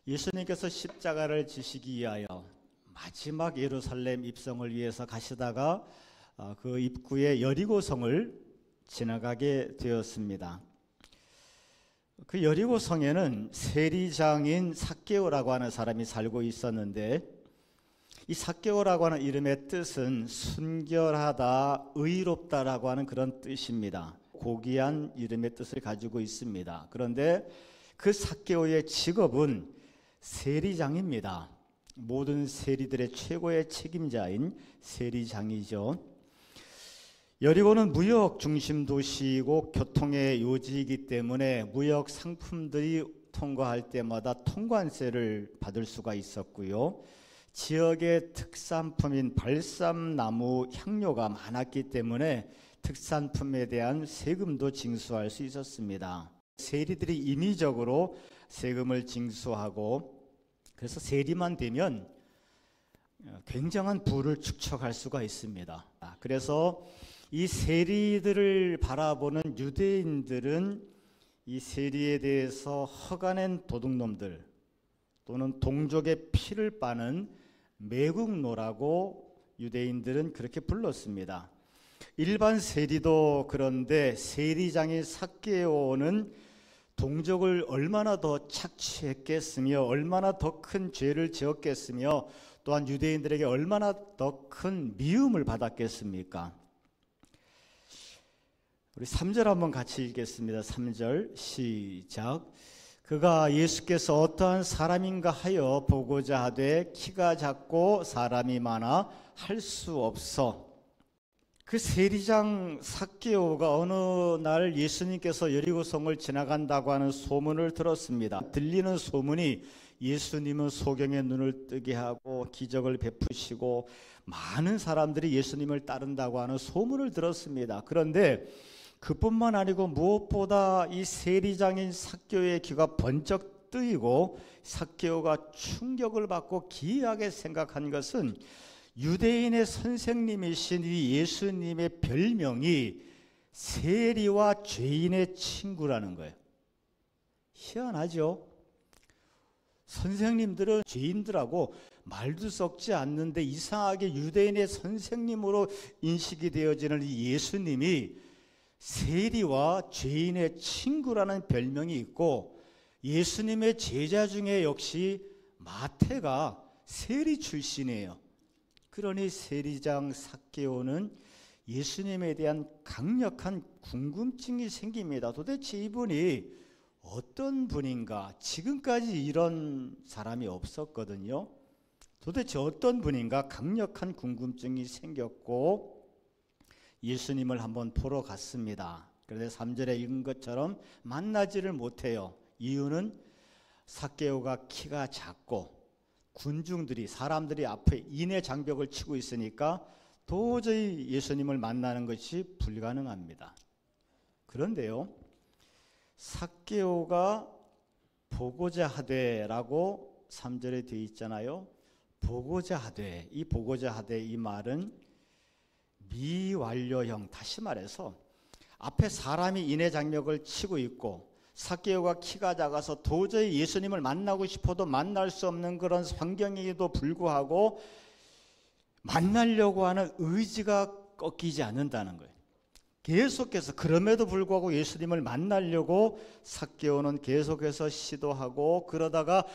예수님께서 십자가를 지시기 위하여 마지막 예루살렘 입성을 위해서 가시다가 그 입구에 여리고성을 지나가게 되었습니다. 그 여리고성에는 세리장인 삭개오라고 하는 사람이 살고 있었는데, 이 삭개오라고 하는 이름의 뜻은 순결하다, 의롭다라고 하는 그런 뜻입니다. 고귀한 이름의 뜻을 가지고 있습니다. 그런데 그 삭개오의 직업은 세리장입니다. 모든 세리들의 최고의 책임자인 세리장이죠. 여리고는 무역 중심 도시이고 교통의 요지이기 때문에 무역 상품들이 통과할 때마다 통관세를 받을 수가 있었고요. 지역의 특산품인 발삼나무 향료가 많았기 때문에 특산품에 대한 세금도 징수할 수 있었습니다. 세리들이 인위적으로 세금을 징수하고, 그래서 세리만 되면 굉장한 부를 축적할 수가 있습니다. 그래서 이 세리들을 바라보는 유대인들은 이 세리에 대해서 허가낸 도둑놈들 또는 동족의 피를 빠는 매국노라고 유대인들은 그렇게 불렀습니다. 일반 세리도 그런데 세리장인 삭개오는 동족을 얼마나 더 착취했겠으며 얼마나 더 큰 죄를 지었겠으며 또한 유대인들에게 얼마나 더 큰 미움을 받았겠습니까? 우리 3절 한번 같이 읽겠습니다. 3절 시작. 그가 예수께서 어떠한 사람인가 하여 보고자 하되 키가 작고 사람이 많아 할 수 없어. 그 세리장 삭개오가 어느 날 예수님께서 여리고성을 지나간다고 하는 소문을 들었습니다. 들리는 소문이 예수님은 소경의 눈을 뜨게 하고 기적을 베푸시고 많은 사람들이 예수님을 따른다고 하는 소문을 들었습니다. 그런데 그뿐만 아니고 무엇보다 이 세리장인 삭개오의 귀가 번쩍 뜨이고 삭개오가 충격을 받고 기이하게 생각한 것은 유대인의 선생님이신 이 예수님의 별명이 세리와 죄인의 친구라는 거예요. 희한하죠? 선생님들은 죄인들하고 말도 섞지 않는데 이상하게 유대인의 선생님으로 인식이 되어지는 이 예수님이 세리와 죄인의 친구라는 별명이 있고, 예수님의 제자 중에 역시 마태가 세리 출신이에요. 그러니 세리장 삭개오는 예수님에 대한 강력한 궁금증이 생깁니다. 도대체 이분이 어떤 분인가? 지금까지 이런 사람이 없었거든요. 도대체 어떤 분인가? 강력한 궁금증이 생겼고 예수님을 한번 보러 갔습니다. 그런데 3절에 읽은 것처럼 만나지를 못해요. 이유는 삭개오가 키가 작고 군중들이, 사람들이 앞에 인의 장벽을 치고 있으니까 도저히 예수님을 만나는 것이 불가능합니다. 그런데요, 삭개오가 보고자 하되라고 3절에 되어 있잖아요. 보고자 하되, 이 보고자 하되 이 말은 미완료형, 다시 말해서 앞에 사람이 인의 장벽을 치고 있고 삭개오가 키가 작아서 도저히 예수님을 만나고 싶어도 만날 수 없는 그런 환경에도 불구하고 만나려고 하는 의지가 꺾이지 않는다는 거예요. 계속해서 그럼에도 불구하고 예수님을 만나려고 삭개오는 계속해서 시도하고, 그러다가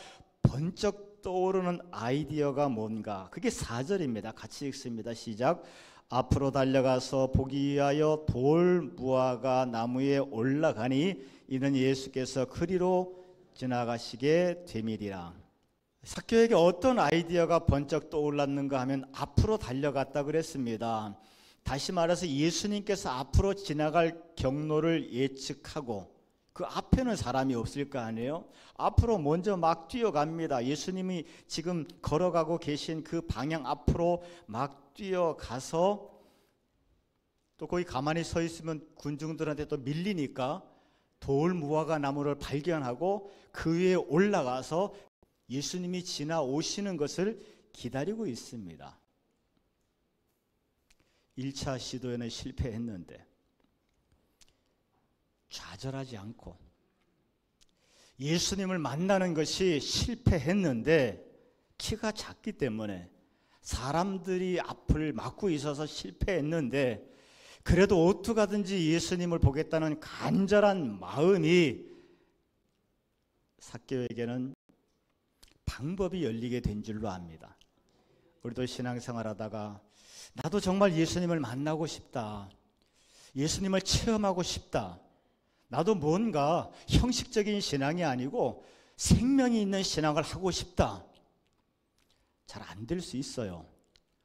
번쩍 떠오르는 아이디어가 뭔가, 그게 4절입니다. 같이 읽습니다. 시작. 앞으로 달려가서 보기 위하여 돌 무화과 나무에 올라가니 이는 예수께서 그리로 지나가시게 됨이리라. 삭개오에게 어떤 아이디어가 번쩍 떠올랐는가 하면 앞으로 달려갔다 그랬습니다. 다시 말해서 예수님께서 앞으로 지나갈 경로를 예측하고 그 앞에는 사람이 없을 거 아니에요. 앞으로 먼저 막 뛰어갑니다. 예수님이 지금 걸어가고 계신 그 방향 앞으로 막 뛰어가서, 또 거기 가만히 서 있으면 군중들한테 또 밀리니까 돌 무화과 나무를 발견하고 그 위에 올라가서 예수님이 지나오시는 것을 기다리고 있습니다. 1차 시도에는 실패했는데 좌절하지 않고 예수님을 만나는 것이 실패했는데 키가 작기 때문에 사람들이 앞을 막고 있어서 실패했는데 그래도 어떻게든지 예수님을 보겠다는 간절한 마음이 삭개오에게는 방법이 열리게 된 줄로 압니다. 우리도 신앙생활하다가 나도 정말 예수님을 만나고 싶다. 예수님을 체험하고 싶다. 나도 뭔가 형식적인 신앙이 아니고 생명이 있는 신앙을 하고 싶다. 잘 안 될 수 있어요.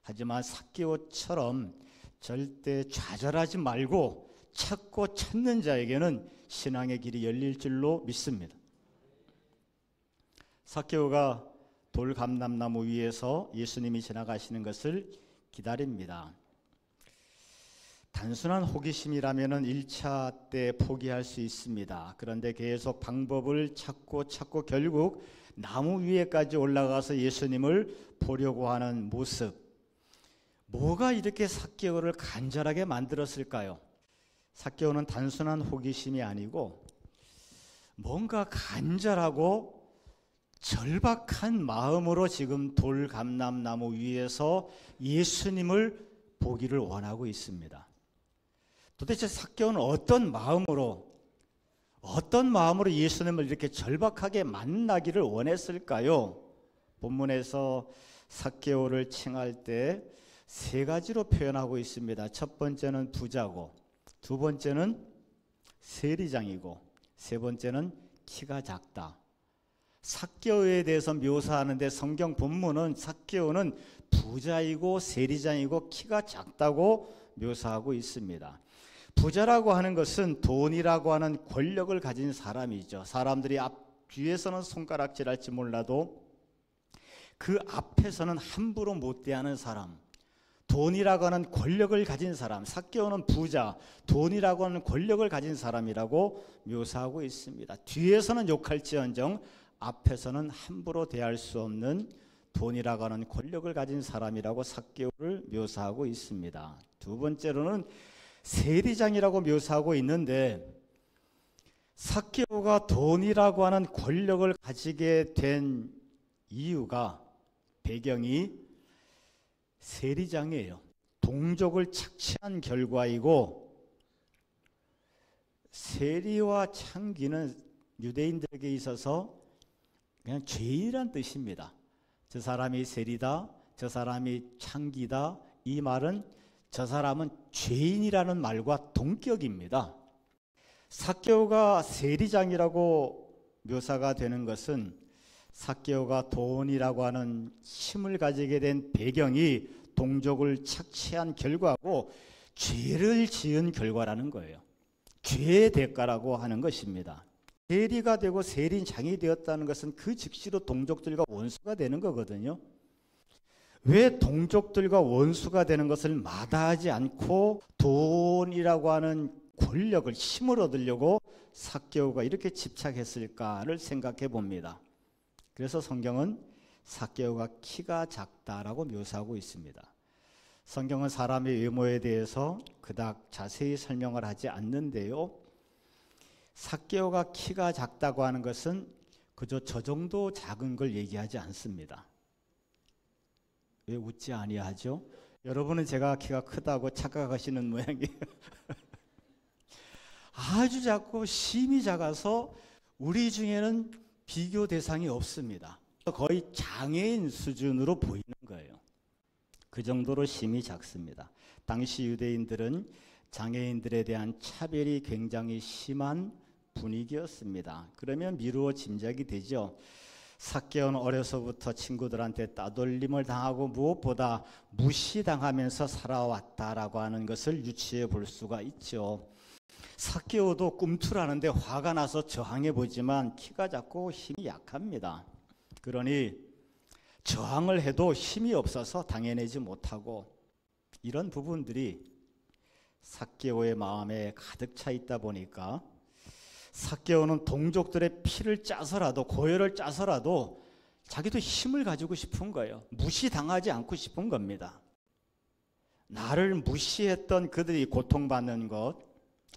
하지만 삭개오처럼 절대 좌절하지 말고 찾고 찾는 자에게는 신앙의 길이 열릴 줄로 믿습니다. 삭개오가 돌감람나무 위에서 예수님이 지나가시는 것을 기다립니다. 단순한 호기심이라면 1차 때 포기할 수 있습니다. 그런데 계속 방법을 찾고 결국 나무 위에까지 올라가서 예수님을 보려고 하는 모습, 뭐가 이렇게 삭개오를 간절하게 만들었을까요? 삭개오는 단순한 호기심이 아니고 뭔가 간절하고 절박한 마음으로 지금 돌감람나무 위에서 예수님을 보기를 원하고 있습니다. 도대체 삭개오는 어떤 마음으로 예수님을 이렇게 절박하게 만나기를 원했을까요? 본문에서 삭개오를 칭할 때 세 가지로 표현하고 있습니다. 첫 번째는 부자고, 두 번째는 세리장이고, 세 번째는 키가 작다. 삭개오에 대해서 묘사하는데 성경 본문은 삭개오는 부자이고 세리장이고 키가 작다고 묘사하고 있습니다. 부자라고 하는 것은 돈이라고 하는 권력을 가진 사람이죠. 사람들이 뒤에서는 손가락질할지 몰라도 그 앞에서는 함부로 못 대하는 사람, 돈이라고 하는 권력을 가진 사람, 삭개오는 부자, 돈이라고 하는 권력을 가진 사람이라고 묘사하고 있습니다. 뒤에서는 욕할지언정 앞에서는 함부로 대할 수 없는 돈이라고 하는 권력을 가진 사람이라고 삭개오를 묘사하고 있습니다. 두 번째로는 세리장이라고 묘사하고 있는데 삭개오가 돈이라고 하는 권력을 가지게 된 이유가, 배경이 세리장이에요. 동족을 착취한 결과이고, 세리와 창기는 유대인들에게 있어서 그냥 죄인이란 뜻입니다. 저 사람이 세리다, 저 사람이 창기다, 이 말은 저 사람은 죄인이라는 말과 동격입니다. 삭개오가 세리장이라고 묘사가 되는 것은 삭개오가 돈이라고 하는 힘을 가지게 된 배경이 동족을 착취한 결과고 죄를 지은 결과라는 거예요. 죄의 대가라고 하는 것입니다. 세리가 되고 세리장이 되었다는 것은 그 즉시로 동족들과 원수가 되는 거거든요. 왜 동족들과 원수가 되는 것을 마다하지 않고 돈이라고 하는 권력을, 힘을 얻으려고 삭개오가 이렇게 집착했을까를 생각해 봅니다. 그래서 성경은 삭개오가 키가 작다라고 묘사하고 있습니다. 성경은 사람의 외모에 대해서 그닥 자세히 설명을 하지 않는데요, 삭개오가 키가 작다고 하는 것은 그저 저 정도 작은 걸 얘기하지 않습니다. 왜 웃지 아니하죠? 여러분은 제가 키가 크다고 착각하시는 모양이에요. 아주 작고 심이 작아서 우리 중에는 비교 대상이 없습니다. 거의 장애인 수준으로 보이는 거예요. 그 정도로 심이 작습니다. 당시 유대인들은 장애인들에 대한 차별이 굉장히 심한 분위기였습니다. 그러면 미루어 짐작이 되죠. 삭개오는 어려서부터 친구들한테 따돌림을 당하고 무엇보다 무시당하면서 살아왔다라고 하는 것을 유추해 볼 수가 있죠. 삭개오도 꿈틀하는데 화가 나서 저항해 보지만 키가 작고 힘이 약합니다. 그러니 저항을 해도 힘이 없어서 당해내지 못하고, 이런 부분들이 삭개오의 마음에 가득 차 있다 보니까 삭개오는 동족들의 피를 짜서라도, 고열을 짜서라도 자기도 힘을 가지고 싶은 거예요. 무시당하지 않고 싶은 겁니다. 나를 무시했던 그들이 고통받는 것,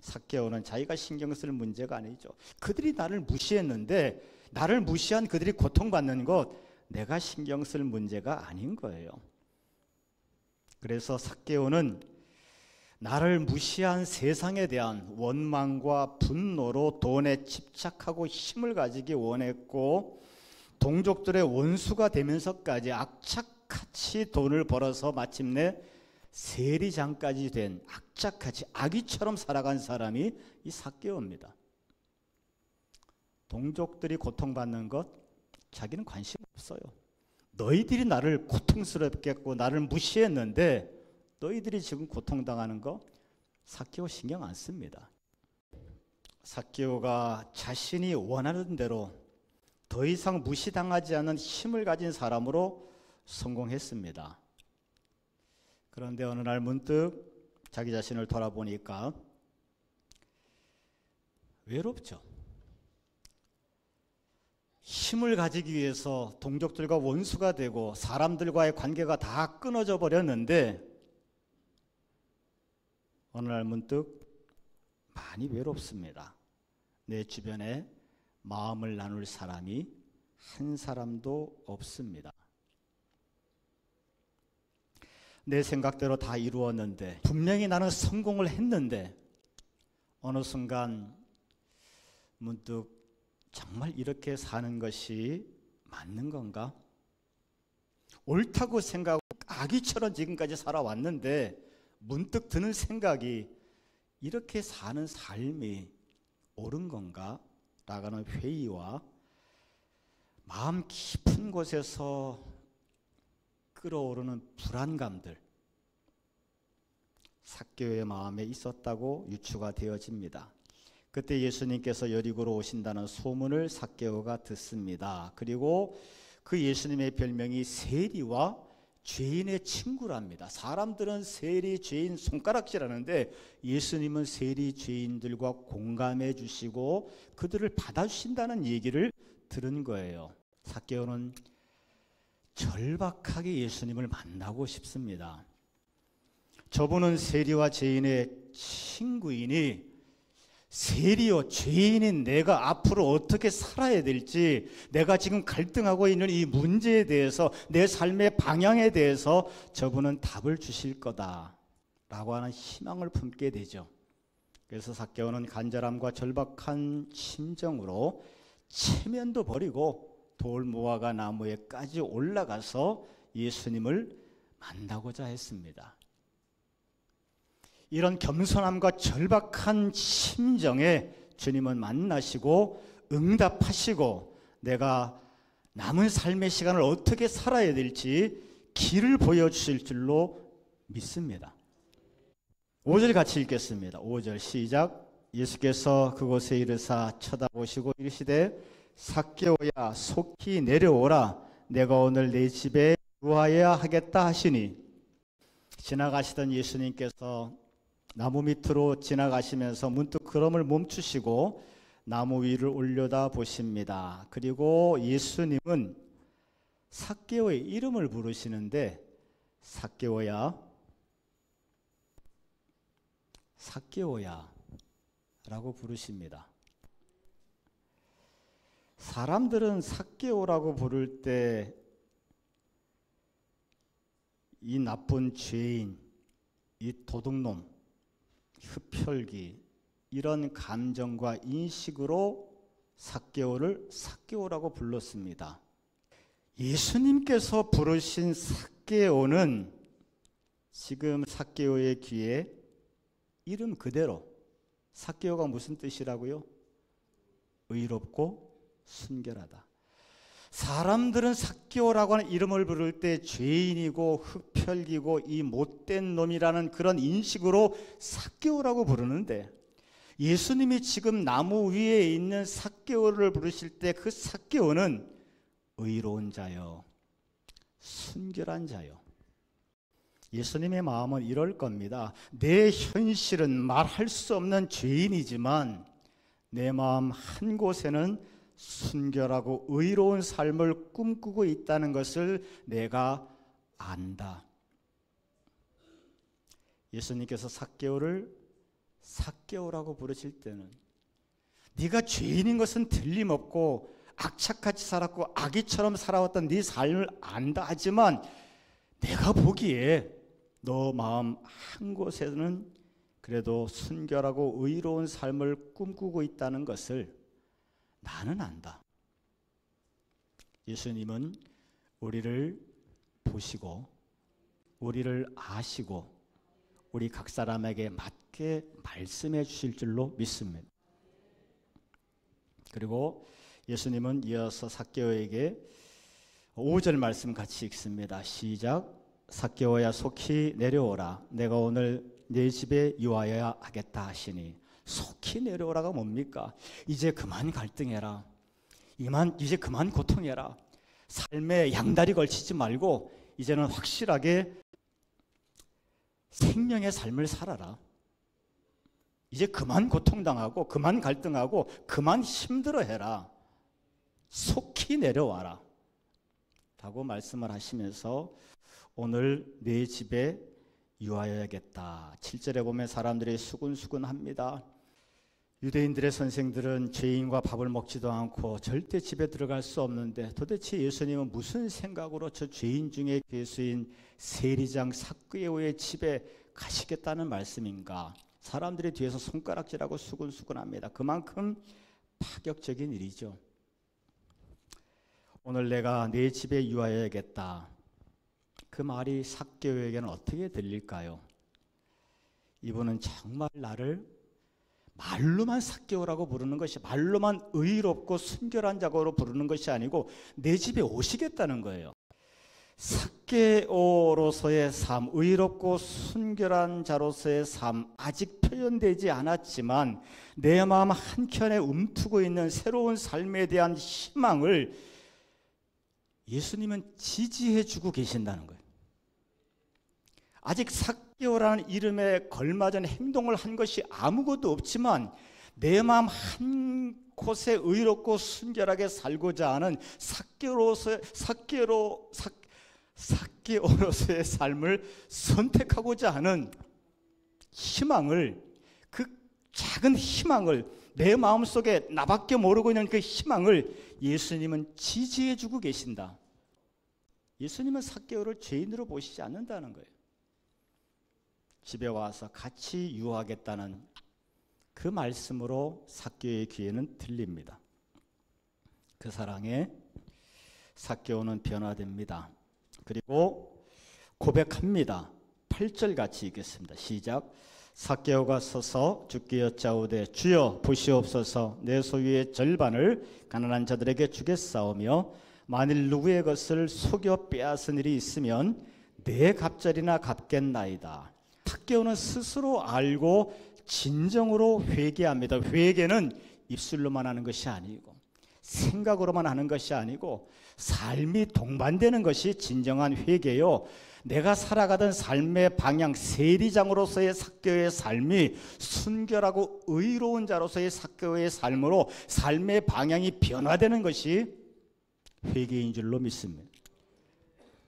삭개오는 자기가 신경 쓸 문제가 아니죠. 그들이 나를 무시했는데 나를 무시한 그들이 고통받는 것 내가 신경 쓸 문제가 아닌 거예요. 그래서 삭개오는 나를 무시한 세상에 대한 원망과 분노로 돈에 집착하고 힘을 가지기 원했고 동족들의 원수가 되면서까지 악착같이 돈을 벌어서 마침내 세리장까지 된 악착같이 아기처럼 살아간 사람이 이 삭개오입니다. 동족들이 고통받는 것 자기는 관심 없어요. 너희들이 나를 고통스럽게 했고 나를 무시했는데 너희들이 지금 고통당하는 거 삭개오 신경 안 씁니다. 삭개오가 자신이 원하는 대로 더 이상 무시당하지 않는 힘을 가진 사람으로 성공했습니다. 그런데 어느 날 문득 자기 자신을 돌아보니까 외롭죠. 힘을 가지기 위해서 동족들과 원수가 되고 사람들과의 관계가 다 끊어져 버렸는데 어느 날 문득 많이 외롭습니다. 내 주변에 마음을 나눌 사람이 한 사람도 없습니다. 내 생각대로 다 이루었는데 분명히 나는 성공을 했는데 어느 순간 문득 정말 이렇게 사는 것이 맞는 건가? 옳다고 생각하고 아기처럼 지금까지 살아왔는데 문득 드는 생각이 이렇게 사는 삶이 옳은 건가? 라는 회의와 마음 깊은 곳에서 끌어오르는 불안감들 삭개오의 마음에 있었다고 유추가 되어집니다. 그때 예수님께서 여리고로 오신다는 소문을 삭개오가 듣습니다. 그리고 그 예수님의 별명이 세리와 죄인의 친구랍니다. 사람들은 세리, 죄인 손가락질하는데 예수님은 세리, 죄인들과 공감해 주시고 그들을 받아주신다는 얘기를 들은 거예요. 삭개오는 절박하게 예수님을 만나고 싶습니다. 저분은 세리와 죄인의 친구이니 세리요 죄인인 내가 앞으로 어떻게 살아야 될지 내가 지금 갈등하고 있는 이 문제에 대해서 내 삶의 방향에 대해서 저분은 답을 주실 거다라고 하는 희망을 품게 되죠. 그래서 삭개오는 간절함과 절박한 심정으로 체면도 버리고 돌무화과 나무에까지 올라가서 예수님을 만나고자 했습니다. 이런 겸손함과 절박한 심정에 주님은 만나시고 응답하시고 내가 남은 삶의 시간을 어떻게 살아야 될지 길을 보여주실 줄로 믿습니다. 5절 같이 읽겠습니다. 5절 시작. 예수께서 그곳에 이르사 쳐다보시고 이르시되 삭개오야 속히 내려오라 내가 오늘 내 집에 유하여야 하겠다 하시니 지나가시던 예수님께서 나무 밑으로 지나가시면서 문득 걸음을 멈추시고 나무 위를 올려다 보십니다. 그리고 예수님은 삭개오의 이름을 부르시는데 삭개오야 삭개오야 라고 부르십니다. 사람들은 삭개오라고 부를 때 이 나쁜 죄인, 이 도둑놈, 흡혈귀 이런 감정과 인식으로 삭개오를 삭개오라고 불렀습니다. 예수님께서 부르신 삭개오는 지금 삭개오의 귀에 이름 그대로 삭개오가 무슨 뜻이라고요? 의롭고 순결하다. 사람들은 삭개오라고 하는 이름을 부를 때 죄인이고 흡혈귀고 이 못된 놈이라는 그런 인식으로 삭개오라고 부르는데 예수님이 지금 나무 위에 있는 삭개오를 부르실 때 그 삭개오는 의로운 자요, 순결한 자요. 예수님의 마음은 이럴 겁니다. 내 현실은 말할 수 없는 죄인이지만 내 마음 한 곳에는 순결하고 의로운 삶을 꿈꾸고 있다는 것을 내가 안다. 예수님께서 삭개오를 삭개오라고 부르실 때는 네가 죄인인 것은 틀림없고 악착같이 살았고 아기처럼 살아왔던 네 삶을 안다 하지만 내가 보기에 너 마음 한 곳에는 그래도 순결하고 의로운 삶을 꿈꾸고 있다는 것을 나는 안다. 예수님은 우리를 보시고 우리를 아시고 우리 각 사람에게 맞게 말씀해 주실 줄로 믿습니다. 그리고 예수님은 이어서 삭개오에게 5절 말씀 같이 읽습니다. 시작. 삭개오야 속히 내려오라. 내가 오늘 네 집에 유하여야 하겠다 하시니. 속히 내려오라가 뭡니까? 이제 그만 갈등해라. 이제 그만 고통해라. 삶에 양다리 걸치지 말고 이제는 확실하게 생명의 삶을 살아라. 이제 그만 고통당하고 그만 갈등하고 그만 힘들어해라. 속히 내려와라 라고 말씀을 하시면서 오늘 내 집에 유하여야겠다. 7절에 보면 사람들이 수군수군합니다. 유대인들의 선생들은 죄인과 밥을 먹지도 않고 절대 집에 들어갈 수 없는데 도대체 예수님은 무슨 생각으로 저 죄인 중에 괴수인 세리장 삭개오의 집에 가시겠다는 말씀인가? 사람들이 뒤에서 손가락질하고 수군수군합니다. 그만큼 파격적인 일이죠. 오늘 내가 내 집에 유하여야겠다. 그 말이 삭개오에게는 어떻게 들릴까요? 이분은 정말 나를 말로만 삭개오라고 부르는 것이, 말로만 의롭고 순결한 자고로 부르는 것이 아니고 내 집에 오시겠다는 거예요. 삭개오로서의 삶, 의롭고 순결한 자로서의 삶, 아직 표현되지 않았지만 내 마음 한켠에 움트고 있는 새로운 삶에 대한 희망을 예수님은 지지해 주고 계신다는 거예요. 아직 삭개오라는 이름에 걸맞은 행동을 한 것이 아무것도 없지만 내 마음 한 곳에 의롭고 순결하게 살고자 하는 삭개오로서의 삶을 선택하고자 하는 희망을, 그 작은 희망을, 내 마음속에 나밖에 모르고 있는 그 희망을 예수님은 지지해 주고 계신다. 예수님은 삭개오를 죄인으로 보시지 않는다는 거예요. 집에 와서 같이 유하겠다는 그 말씀으로 삭개오의 귀에는 들립니다. 그 사랑에 삭개오는 변화됩니다. 그리고 고백합니다. 8절 같이 읽겠습니다. 시작. 삭개오가 서서 주께 여짜오되 주여 보시옵소서 내 소유의 절반을 가난한 자들에게 주겠사오며 만일 누구의 것을 속여 빼앗은 일이 있으면 내 갑절이나 갚겠나이다. 삭개오는 스스로 알고 진정으로 회개합니다. 회개는 입술로만 하는 것이 아니고 생각으로만 하는 것이 아니고 삶이 동반되는 것이 진정한 회개요. 내가 살아가던 삶의 방향, 세리장으로서의 삭개오의 삶이 순결하고 의로운 자로서의 삭개오의 삶으로 삶의 방향이 변화되는 것이 회개인 줄로 믿습니다.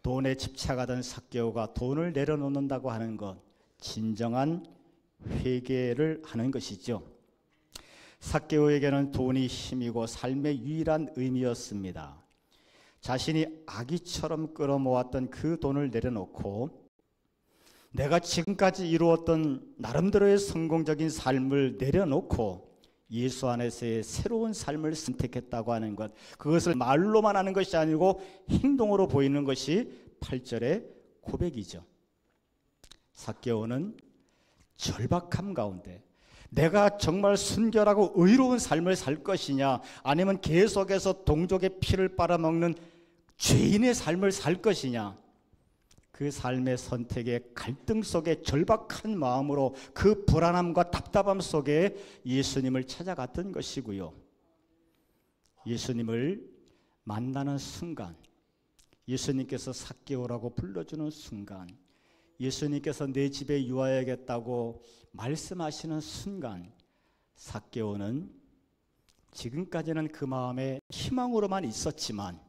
돈에 집착하던 삭개오가 돈을 내려놓는다고 하는 것, 진정한 회개를 하는 것이죠. 삭개오에게는 돈이 힘이고 삶의 유일한 의미였습니다. 자신이 아기처럼 끌어모았던 그 돈을 내려놓고 내가 지금까지 이루었던 나름대로의 성공적인 삶을 내려놓고 예수 안에서의 새로운 삶을 선택했다고 하는 것, 그것을 말로만 하는 것이 아니고 행동으로 보이는 것이 8절의 고백이죠. 삭개오는 절박함 가운데 내가 정말 순결하고 의로운 삶을 살 것이냐, 아니면 계속해서 동족의 피를 빨아먹는 죄인의 삶을 살 것이냐, 그 삶의 선택의 갈등 속에 절박한 마음으로 그 불안함과 답답함 속에 예수님을 찾아갔던 것이고요. 예수님을 만나는 순간, 예수님께서 삭개오라고 불러주는 순간, 예수님께서 내 집에 유하여야겠다고 말씀하시는 순간, 삭개오는 지금까지는 그 마음에 희망으로만 있었지만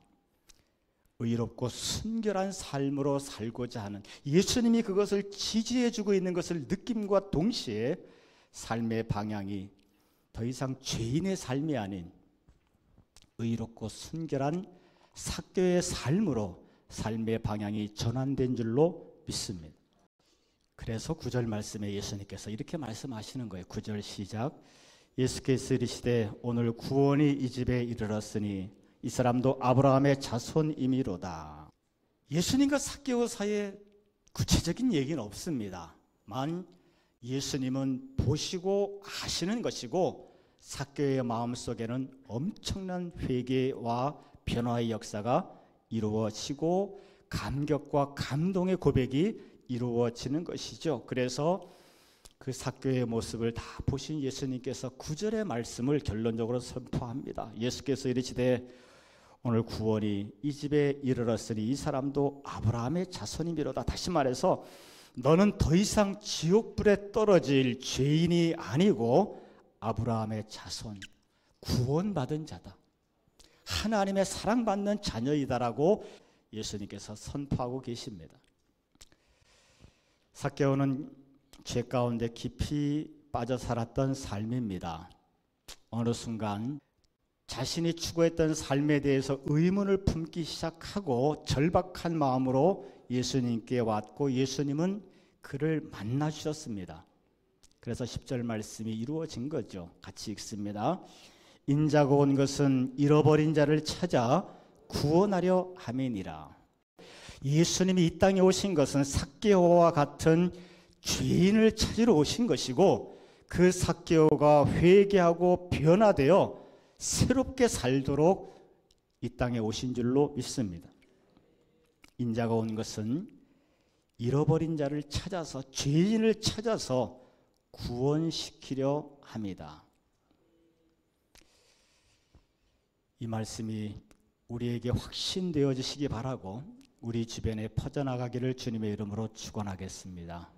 의롭고 순결한 삶으로 살고자 하는, 예수님이 그것을 지지해 주고 있는 것을 느낌과 동시에 삶의 방향이 더 이상 죄인의 삶이 아닌 의롭고 순결한 삭개오의 삶으로 삶의 방향이 전환된 줄로 믿습니다. 그래서 9절 말씀에 예수님께서 이렇게 말씀하시는 거예요. 9절 시작. 예수께서 이르시되 오늘 구원이 이 집에 이르렀으니 이 사람도 아브라함의 자손이미로다. 예수님과 삭개오 사이에 구체적인 얘기는 없습니다. 만 예수님은 보시고 아시는 것이고 삭개오의 마음속에는 엄청난 회개와 변화의 역사가 이루어지고 감격과 감동의 고백이 이루어지는 것이죠. 그래서 그 삭개오의 모습을 다 보신 예수님께서 9절의 말씀을 결론적으로 선포합니다. 예수께서 이르시되 오늘 구원이 이 집에 이르렀으니 이 사람도 아브라함의 자손이미로다. 다시 말해서 너는 더 이상 지옥불에 떨어질 죄인이 아니고 아브라함의 자손, 구원받은 자다. 하나님의 사랑받는 자녀이다라고 예수님께서 선포하고 계십니다. 삭개오는 죄 가운데 깊이 빠져 살았던 삶입니다. 어느 순간 자신이 추구했던 삶에 대해서 의문을 품기 시작하고 절박한 마음으로 예수님께 왔고 예수님은 그를 만나 주셨습니다. 그래서 10절 말씀이 이루어진 거죠. 같이 읽습니다. 인자가 온 것은 잃어버린 자를 찾아 구원하려 함이니라. 예수님이 이 땅에 오신 것은 삭개오와 같은 죄인을 찾으러 오신 것이고 그 삭개오가 회개하고 변화되어 새롭게 살도록 이 땅에 오신 줄로 믿습니다. 인자가 온 것은 잃어버린 자를 찾아서 죄인을 찾아서 구원시키려 합니다. 이 말씀이 우리에게 확신되어지시기 바라고 우리 주변에 퍼져나가기를 주님의 이름으로 축원하겠습니다.